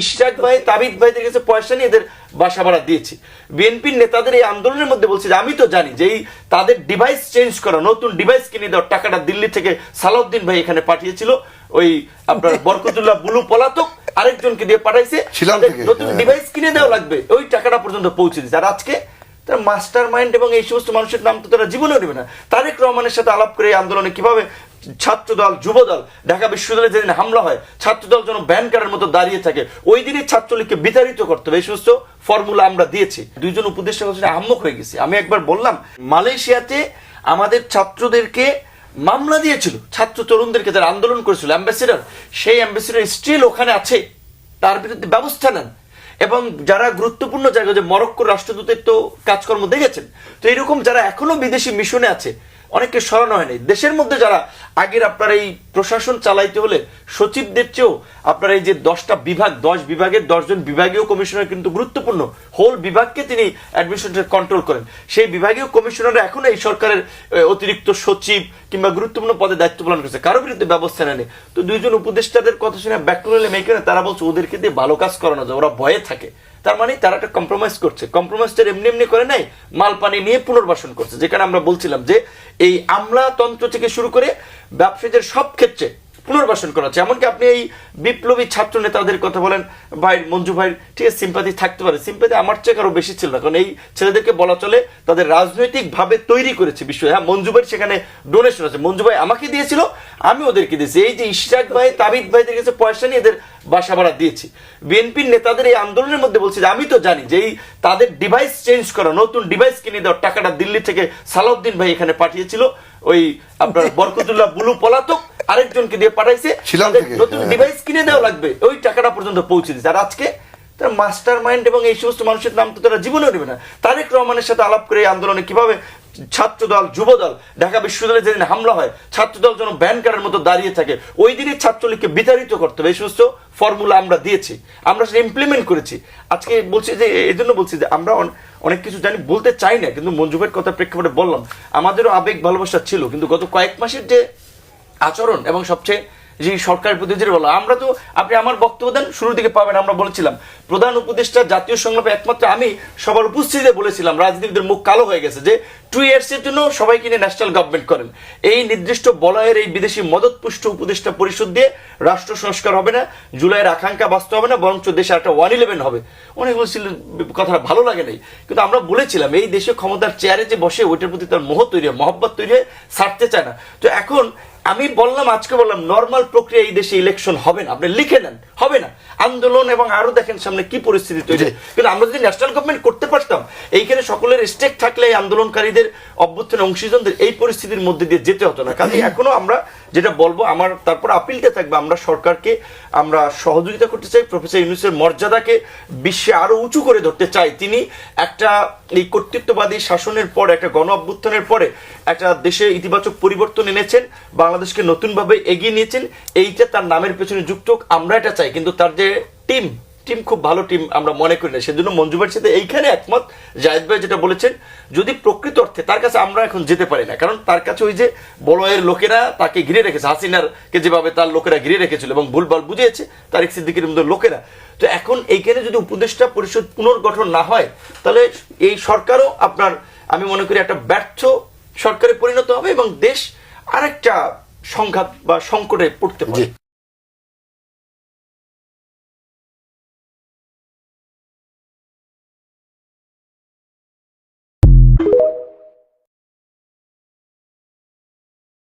ইশরাক ভাই তাবিদ ভাইদের কাছে পয়সা নিয়ে এদের বাসা ভাড়া দিয়েছি। বিএনপির নেতাদের এই আন্দোলনের মধ্যে বলছে যে আমি তো জানি যে এই তাদের ডিভাইস চেঞ্জ করা, নতুন ডিভাইস কিনে দেওয়ার টাকাটা দিল্লি থেকে সালাউদ্দিন ভাই এখানে পাঠিয়েছিল, ওই আপনার বরকতুল্লাহ বুলু পলাতক আরেকজনকে দিয়ে পাঠাইছে, নতুন ডিভাইস কিনে দেওয়া লাগবে, ওই টাকাটা পর্যন্ত পৌঁছে দিচ্ছে। আর আজকে তারা মাস্টার মাইন্ড এবং এই সমস্ত মানুষের নাম তো তারা জীবনেও নেবে না। তারেক রহমানের সাথে আলাপ করে এই আন্দোলনে কিভাবে ছাত্রদল যুবদল ঢাকা বিশ্ববিদ্যালয়ে যেদিন হামলা হয় ছাত্রদল যেন ব্যান করার মতো দাঁড়িয়ে থাকে, ওই দিনই ছাত্রলীগকে বিতাড়িত করতে হবে, এই সমস্ত ফর্মুলা আমরা দিয়েছি। দুইজন উপদেষ্টা আহম্মক হয়ে গেছে। আমি একবার বললাম মালয়েশিয়াতে আমাদের ছাত্রদেরকে মামলা দিয়েছিল, ছাত্র তরুণদেরকে যারা আন্দোলন করেছিল, অ্যাম্বাসেডর, সেই অ্যাম্বাসেডর স্টিল ওখানে আছে, তার বিরুদ্ধে ব্যবস্থা নেন। এবং যারা গুরুত্বপূর্ণ জায়গা, যে মরক্কোর রাষ্ট্রদূতের তো কাজকর্ম দেখেছেন, তো এরকম যারা এখনো বিদেশি মিশনে আছে অনেককে সরানো হয়নি। দেশের মধ্যে যারা আগের আপনার এই প্রশাসন চালাইতে হলে সচিবদের চেয়েও আপনার এই যে 10টা বিভাগ, 10 বিভাগের 10 জন বিভাগীয় কমিশনার কিন্তু গুরুত্বপূর্ণ, হোল বিভাগকে তিনি অ্যাডমিনিস্ট্রেশন কন্ট্রোল করেন। সেই বিভাগীয় কমিশনাররা এখন এই সরকারের অতিরিক্ত সচিব কিংবা গুরুত্বপূর্ণ পদে দায়িত্ব পালন করছে, কারো বিরুদ্ধে ব্যবস্থা নেয়নি। তো দুইজন উপদেষ্টাদের কথা শুনে ব্যাকরণে মেকেনে তারা বলছে ওদেরকে দিয়ে ভালো কাজ করানো যায়, ওরা ভয়ে থাকে। তার মানে তারা একটা কম্প্রোমাইজ করছে, কম্প্রোমাইজটা এমনি এমনি করে নাই, মাল পানি নিয়ে পুনর্বাসন করছে। যেখানে আমরা বলছিলাম যে এই আমলাতন্ত্র থেকে শুরু করে ব্যবসায়ীদের সব ক্ষেত্রে পুনর্বাসন করা হচ্ছে। এমনকি আপনি এই বিপ্লবী ছাত্র নেতাদের কথা বলেন, ভাই মঞ্জু ভাই, ঠিক আছে সিম্পাথি থাকতে পারে, সিম্পাথি আমার চেয়ে আরো বেশি ছিল না, কারণ এই ছেলেদেরকে বলা চলে তাদের রাজনৈতিক ভাবে তৈরি করেছে বিশ্ব। হ্যাঁ, মঞ্জু ভাই সেখানে ডোনেশন আছে, মঞ্জু ভাই আমাকে দিয়েছিল, আমি ওদেরকে দিয়েছি। এই যে ইশরাক ভাই তাবিদ ভাইদের কাছে পয়সা নিয়ে এদের বাসা ভাড়া দিয়েছি। বিএনপির নেতাদের এই আন্দোলনের মধ্যে বলছে যে আমি তো জানি যে এই তাদের ডিভাইস চেঞ্জ করা, নতুন ডিভাইস কিনে দেওয়ার টাকাটা দিল্লি থেকে সালাউদ্দিন ভাই এখানে পাঠিয়েছিল, ওই আপনার বরকতুল্লাহ বুলু পলাতক আরেকজনকে দিয়ে পাঠাইছে, নতুন ডিভাইস কিনে দেওয়া লাগবে, ওই টাকাটা পর্যন্ত পৌঁছে দিচ্ছে। আর আজকে তারা মাস্টার মাইন্ড এবং এই সমস্ত মানুষের নাম তো তারা জীবনেও নেবে না। তারেক রহমানের সাথে আলাপ করে এই আন্দোলনে কিভাবে ছাত্রদল যুবদল ঢাকা বিশ্ববিদ্যালয়ে যেদিন হামলা হয় ছাত্রদল যেন ব্যান করার মতো দাঁড়িয়ে থাকে, ওই দিনই ছাত্রলীগকে বিতাড়িত করতে হবে, এই সমস্ত ফর্মুলা আমরা দিয়েছি, আমরা সেটা ইমপ্লিমেন্ট করেছি। আজকে বলছি যে এই জন্য বলছি যে আমরা অনেক কিছু জানি, বলতে চাই না, কিন্তু মঞ্জু ভাইয়ের কথা প্রেক্ষাপটে বললাম, আমাদেরও আবেগ ভালোবাসা ছিল, কিন্তু গত কয়েক মাসের যে আচরণ এবং সবচেয়ে যে সরকারের প্রতি যে বলা, আমরা তো আপনি আমার বক্তব্য দেন শুরুর দিকে পাবেন, আমরা বলেছিলাম প্রধান উপদেষ্টা জাতীয় সংলাপে একমাত্র আমি সবার উপস্থিতিতে বলেছিলাম রাজনীতিবিদদের মুখ কালো হয়ে গেছে যে 2 years এর জন্য সবাইকে নিয়ে ন্যাশনাল গভর্নমেন্ট করেন, এই নির্দিষ্ট বলয়ের এই বিদেশি মদতপুষ্ট উপদেষ্টা পরিষদ দিয়ে রাষ্ট্র সংস্কার হবে না, জুলাইয়ের আকাঙ্ক্ষা বাস্তব হবে না, বরঞ্চ দেশে একটা 111 হবে। অনেক বলছিলেন, কথাটা ভালো লাগে নাই, কিন্তু আমরা বলেছিলাম এই দেশে ক্ষমতার চেয়ারে যে বসে ওইটার প্রতি তার মোহ তৈরি হয়, মহব্বত তৈরি হয়, ছাড়তে চায় না। তো এখন আমি বললাম, আজকে বললাম নর্মাল প্রক্রিয়া এই দেশে ইলেকশন হবে না, আপনি লিখে নেন, হবে না আন্দোলন, এবং আরো দেখেন সামনে কি পরিস্থিতি তৈরি। কিন্তু আমরা যদি ন্যাশনাল গভর্নমেন্ট করতে পারতাম, এইখানে সকলের স্টেক থাকলে এই আন্দোলনকারীদের অভ্যুত্থানের অংশীজনদের এই পরিস্থিতির মধ্যে দিয়ে যেতে হতো না। কাজে এখনো আমরা যেটা বলবো, আমার তারপর আপিলটা থাকবে, আমরা সরকারকে আমরা সহযোগিতা করতে চাই, প্রফেসর ইউনূসের মর্যাদাকে বিশ্বে আরো উঁচু করে ধরতে চাই। তিনি একটা এই কর্তৃত্ববাদী শাসনের পরে, একটা গণ অভ্যুত্থানের পরে একটা দেশে ইতিবাচক পরিবর্তন এনেছেন, বাংলাদেশকে নতুনভাবে এগিয়ে নিয়েছেন, এইটা তার নামের পেছনে যুক্ত হোক, আমরা এটা চাই। কিন্তু তার যে টিম খুব ভালো টিম আমরা মনে করি না, সেজন্য মঞ্জু ভাইয়ের সাথে এইখানে একমত। জায়েদ ভাই যেটা বলেছেন, যদি প্রকৃত অর্থে তার কাছে আমরা এখন যেতে পারি না, কারণ তার কাছে ওই যে বলয়ের লোকেরা তাকে ঘিরে রেখেছে, হাসিনারকে যেভাবে তার লোকেরা ঘিরে রেখেছিল এবং ভুলভাল বুঝিয়েছে তারেক সিদ্দিকীর মতো লোকেরা। তো এখন এইখানে যদি উপদেষ্টা পরিষদ পুনর্গঠন না হয়, তাহলে এই সরকারও আপনার আমি মনে করি একটা ব্যর্থ সরকারে পরিণত হবে এবং দেশ আরেকটা সংঘাত বা সংকটে পড়তে পারে।